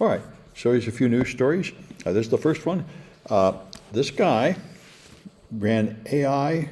All right, so here's a few news stories. This is the first one. This guy ran AI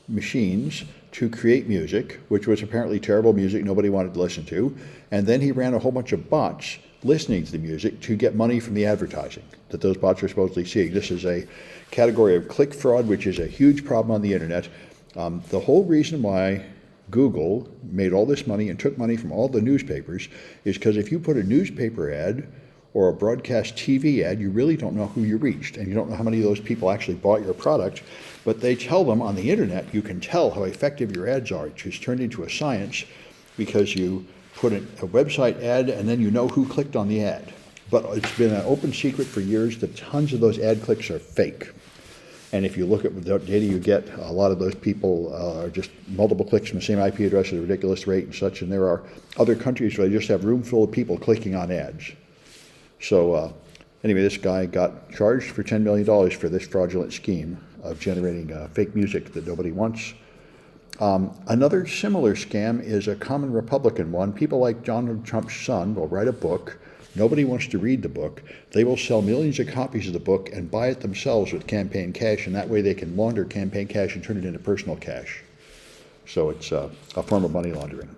machines to create music, which was apparently terrible music nobody wanted to listen to, and then he ran a whole bunch of bots listening to the music to get money from the advertising that those bots are supposedly seeing. This is a category of click fraud, which is a huge problem on the internet. The whole reason why Google made all this money and took money from all the newspapers is because if you put a newspaper ad or a broadcast TV ad, you really don't know who you reached, and you don't know how many of those people actually bought your product, but they tell them on the internet you can tell how effective your ads are. It's just turned into a science because you put a website ad and then you know who clicked on the ad. But it's been an open secret for years that tons of those ad clicks are fake. And if you look at the data you get, a lot of those people are just multiple clicks from the same IP address at a ridiculous rate and such. And there are other countries where they just have room full of people clicking on ads. So anyway, this guy got charged for $10 million for this fraudulent scheme of generating fake music that nobody wants. Another similar scam is a common Republican one. People like Donald Trump's son will write a book. Nobody wants to read the book. They will sell millions of copies of the book and buy it themselves with campaign cash, and that way they can launder campaign cash and turn it into personal cash. So it's a form of money laundering.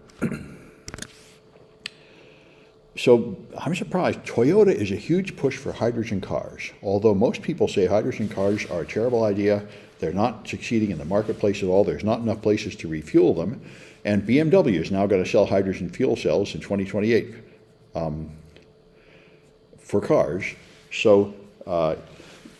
So I'm surprised. Toyota is a huge push for hydrogen cars. Although most people say hydrogen cars are a terrible idea, they're not succeeding in the marketplace at all. There's not enough places to refuel them. And BMW is now going to sell hydrogen fuel cells in 2028 for cars. So,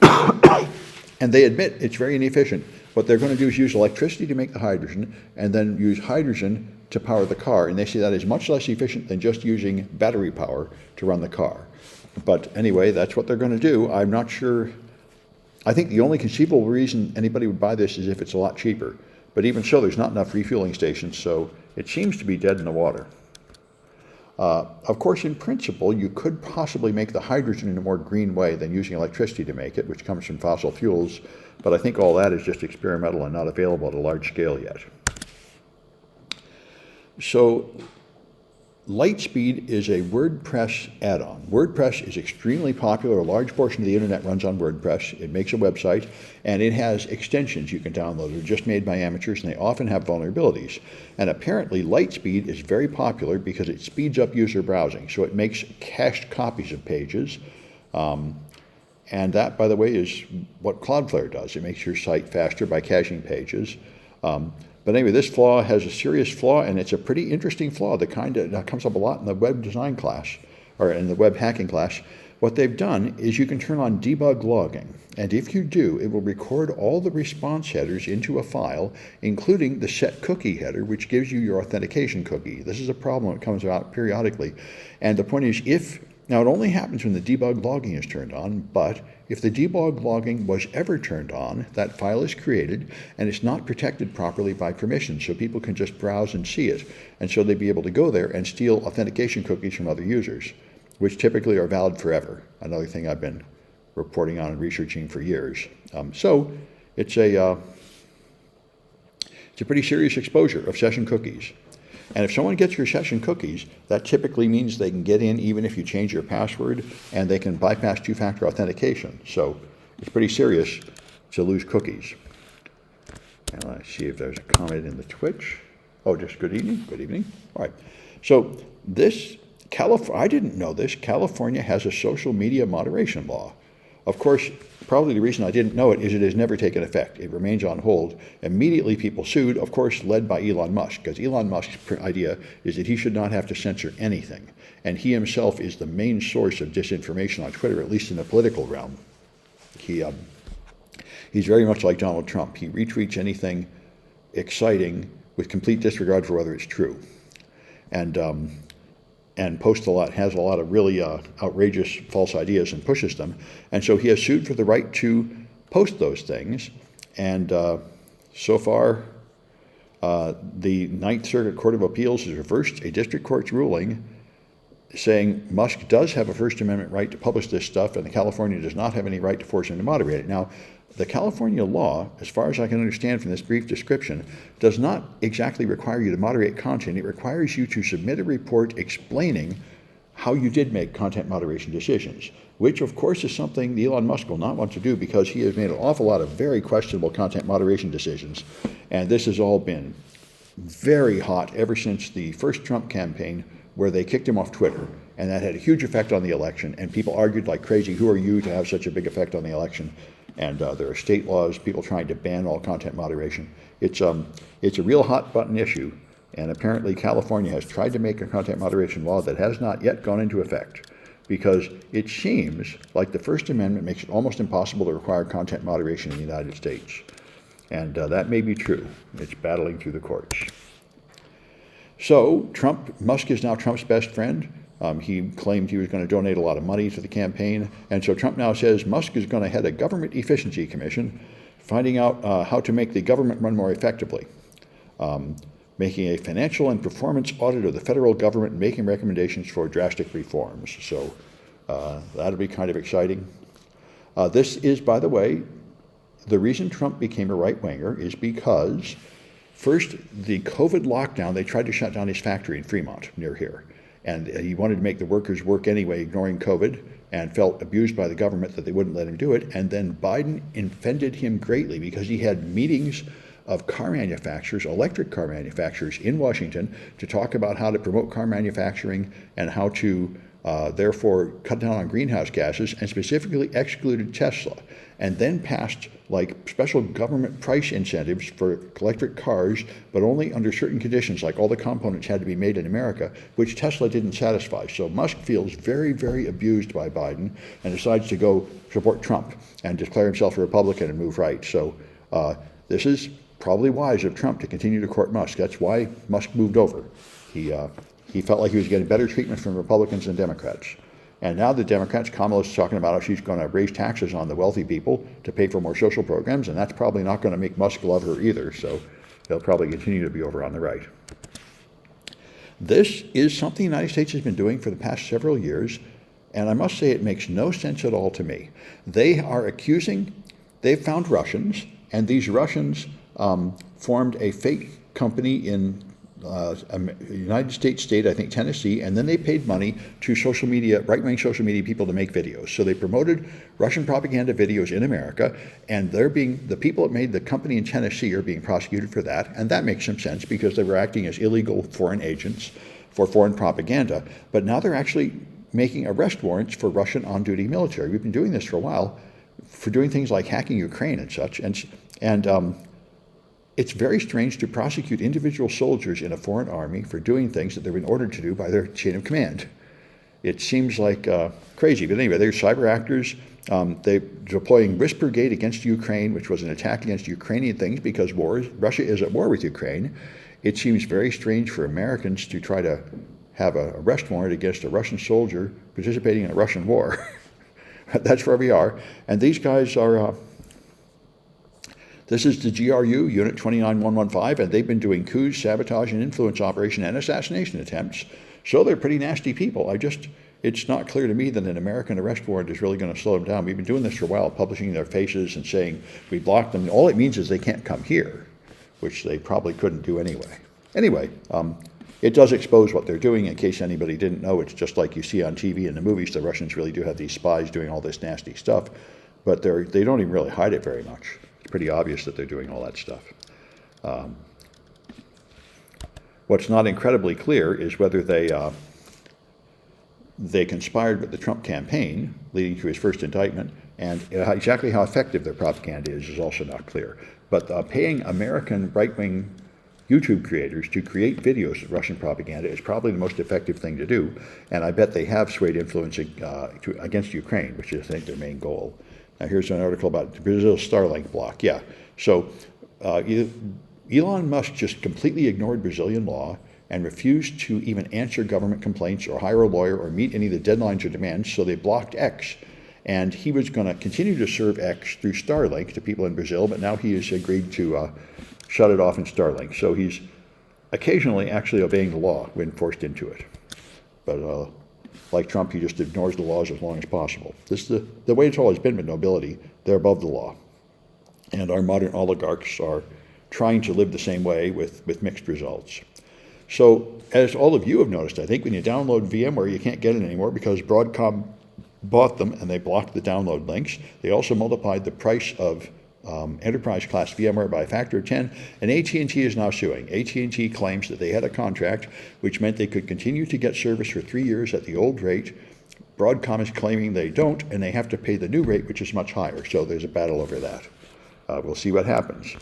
and they admit it's very inefficient. What they're going to do is use electricity to make the hydrogen and then use hydrogen to power the car. And they say that is much less efficient than just using battery power to run the car. But anyway, that's what they're going to do. I'm not sure. I think the only conceivable reason anybody would buy this is if it's a lot cheaper. But even so, there's not enough refueling stations, so it seems to be dead in the water. Of course, in principle, you could possibly make the hydrogen in a more green way than using electricity to make it, which comes from fossil fuels, but I think all that is just experimental and not available at a large scale yet. So, Lightspeed is a WordPress add-on. WordPress is extremely popular. A large portion of the internet runs on WordPress. It makes a website, and it has extensions you can download. They're just made by amateurs, and they often have vulnerabilities. And apparently, Lightspeed is very popular because it speeds up user browsing. So it makes cached copies of pages. And that, by the way, is what Cloudflare does. It makes your site faster by caching pages. But anyway, this flaw has a serious flaw, and it's a pretty interesting flaw, the kind that comes up a lot in the web design class, or in the web hacking class. What they've done is you can turn on debug logging, and if you do, it will record all the response headers into a file, including the set cookie header, which gives you your authentication cookie. This is a problem that comes out periodically. And the point is, now it only happens when the debug logging is turned on, but if the debug logging was ever turned on, that file is created and it's not protected properly by permissions, so people can just browse and see it. And so they'd be able to go there and steal authentication cookies from other users, which typically are valid forever. Another thing I've been reporting on and researching for years. So it's a pretty serious exposure of session cookies. And if someone gets your session cookies, that typically means they can get in even if you change your password, and they can bypass two-factor authentication. So it's pretty serious to lose cookies. And let's see if there's a comment in the Twitch. Oh, just good evening. Good evening. All right. So this, I didn't know this. California has a social media moderation law. Of course, probably the reason I didn't know it is it has never taken effect. It remains on hold. Immediately people sued, of course, led by Elon Musk, because Elon Musk's idea is that he should not have to censor anything. And he himself is the main source of disinformation on Twitter, at least in the political realm. He's very much like Donald Trump. He retweets anything exciting with complete disregard for whether it's true. And posts a lot, has a lot of really outrageous false ideas and pushes them. And so he has sued for the right to post those things. And so far, the Ninth Circuit Court of Appeals has reversed a district court's ruling saying Musk does have a First Amendment right to publish this stuff, and California does not have any right to force him to moderate it. Now, the California law, as far as I can understand from this brief description, does not exactly require you to moderate content. It requires you to submit a report explaining how you did make content moderation decisions, which of course is something Elon Musk will not want to do because he has made an awful lot of very questionable content moderation decisions. And this has all been very hot ever since the first Trump campaign, where they kicked him off Twitter. And that had a huge effect on the election. And people argued like crazy, who are you to have such a big effect on the election? And there are state laws, people trying to ban all content moderation. It's a real hot button issue. And apparently California has tried to make a content moderation law that has not yet gone into effect, because it seems like the First Amendment makes it almost impossible to require content moderation in the United States. And that may be true. It's battling through the courts. So Musk is now Trump's best friend. He claimed he was going to donate a lot of money to the campaign. And so Trump now says Musk is going to head a government efficiency commission, finding out how to make the government run more effectively, making a financial and performance audit of the federal government, and making recommendations for drastic reforms. So that'll be kind of exciting. This is, by the way, the reason Trump became a right-winger is because, first, the COVID lockdown, they tried to shut down his factory in Fremont near here. And he wanted to make the workers work anyway, ignoring COVID, and felt abused by the government that they wouldn't let him do it. And then Biden offended him greatly because he had meetings of car manufacturers, electric car manufacturers in Washington, to talk about how to promote car manufacturing and how to therefore cut down on greenhouse gases, and specifically excluded Tesla, and then passed like special government price incentives for electric cars, but only under certain conditions, like all the components had to be made in America, which Tesla didn't satisfy. So Musk feels very, very abused by Biden and decides to go support Trump and declare himself a Republican and move right. So this is probably wise of Trump to continue to court Musk. That's why Musk moved over. He felt like he was getting better treatment from Republicans than Democrats. And now the Democrats, Kamala's talking about how she's going to raise taxes on the wealthy people to pay for more social programs, and that's probably not going to make Musk love her either, so they'll probably continue to be over on the right. This is something the United States has been doing for the past several years, and I must say it makes no sense at all to me. They've found Russians, and these Russians formed a fake company in a United States state, I think Tennessee, and then they paid money to social media, right-wing social media people to make videos. So they promoted Russian propaganda videos in America, and the people that made the company in Tennessee are being prosecuted for that, and that makes some sense because they were acting as illegal foreign agents for foreign propaganda. But now they're actually making arrest warrants for Russian on-duty military. We've been doing this for a while, for doing things like hacking Ukraine and such, and it's very strange to prosecute individual soldiers in a foreign army for doing things that they've been ordered to do by their chain of command. It seems like crazy, but anyway, they're cyber actors. They're deploying Whispergate against Ukraine, which was an attack against Ukrainian things because Russia is at war with Ukraine. It seems very strange for Americans to try to have an arrest warrant against a Russian soldier participating in a Russian war. That's where we are. And these guys are... This is the GRU, Unit 29115, and they've been doing coups, sabotage, and influence operation and assassination attempts. So they're pretty nasty people. It's not clear to me that an American arrest warrant is really going to slow them down. We've been doing this for a while, publishing their faces and saying we blocked them. All it means is they can't come here, which they probably couldn't do anyway. Anyway, it does expose what they're doing. In case anybody didn't know, it's just like you see on TV and the movies. The Russians really do have these spies doing all this nasty stuff, but they don't even really hide it very much. Pretty obvious that they're doing all that stuff. What's not incredibly clear is whether they conspired with the Trump campaign, leading to his first indictment, and exactly how effective their propaganda is also not clear. But paying American right-wing YouTube creators to create videos of Russian propaganda is probably the most effective thing to do, and I bet they have swayed influence against Ukraine, which is, I think, their main goal. Now, here's an article about Brazil's Starlink block. Yeah, so Elon Musk just completely ignored Brazilian law and refused to even answer government complaints or hire a lawyer or meet any of the deadlines or demands, so they blocked X. And he was going to continue to serve X through Starlink to people in Brazil, but now he has agreed to shut it off in Starlink. So he's occasionally actually obeying the law when forced into it. But like Trump, he just ignores the laws as long as possible. This is the way it's always been with nobility. They're above the law. And our modern oligarchs are trying to live the same way with mixed results. So as all of you have noticed, I think when you download VMware, you can't get it anymore because Broadcom bought them and they blocked the download links. They also multiplied the price of enterprise class VMware by a factor of 10, and AT&T is now suing. AT&T claims that they had a contract which meant they could continue to get service for 3 years at the old rate. Broadcom is claiming they don't, and they have to pay the new rate, which is much higher. So there's a battle over that. We'll see what happens.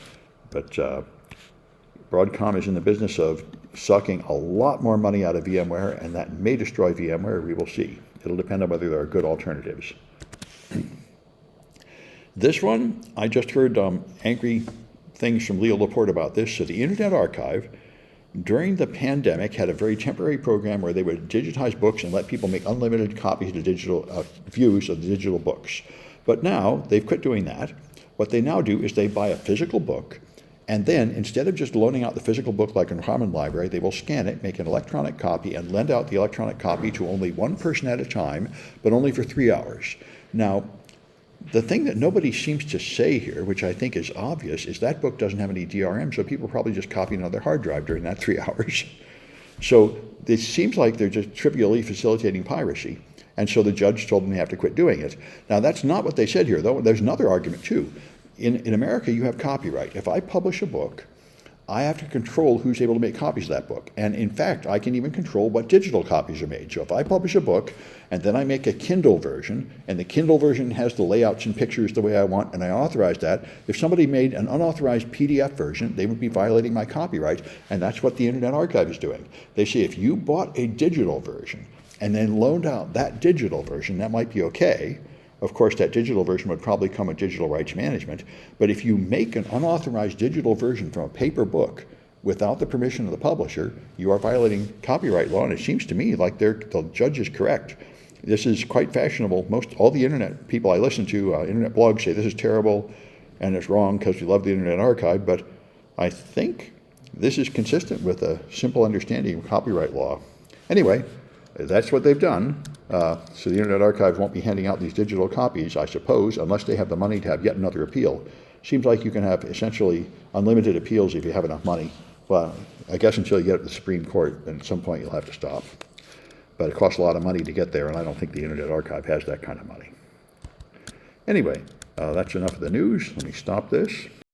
But Broadcom is in the business of sucking a lot more money out of VMware, and that may destroy VMware. We will see. It'll depend on whether there are good alternatives. This one, I just heard angry things from Leo Laporte about this. So the Internet Archive, during the pandemic, had a very temporary program where they would digitize books and let people make unlimited copies of digital views of the digital books. But now they've quit doing that. What they now do is they buy a physical book, and then instead of just loaning out the physical book like in a common library, they will scan it, make an electronic copy, and lend out the electronic copy to only one person at a time, but only for 3 hours. Now, the thing that nobody seems to say here, which I think is obvious, is that book doesn't have any DRM, so people probably just copy another hard drive during that 3 hours. So it seems like they're just trivially facilitating piracy, and so the judge told them they have to quit doing it. Now, that's not what they said here, though. There's another argument, too. In America, you have copyright. If I publish a book, I have to control who's able to make copies of that book. And in fact, I can even control what digital copies are made. So if I publish a book and then I make a Kindle version, and the Kindle version has the layouts and pictures the way I want, and I authorize that, if somebody made an unauthorized PDF version, they would be violating my copyright, and that's what the Internet Archive is doing. They say if you bought a digital version and then loaned out that digital version, that might be okay. Of course, that digital version would probably come with digital rights management. But if you make an unauthorized digital version from a paper book without the permission of the publisher, you are violating copyright law. And it seems to me like the judge is correct. This is quite fashionable. All the internet people I listen to, internet blogs, say this is terrible and it's wrong because we love the Internet Archive. But I think this is consistent with a simple understanding of copyright law. Anyway, that's what they've done. So the Internet Archive won't be handing out these digital copies, I suppose, unless they have the money to have yet another appeal. Seems like you can have essentially unlimited appeals if you have enough money. Well, I guess until you get to the Supreme Court, then at some point you'll have to stop. But it costs a lot of money to get there, and I don't think the Internet Archive has that kind of money. Anyway, that's enough of the news. Let me stop this.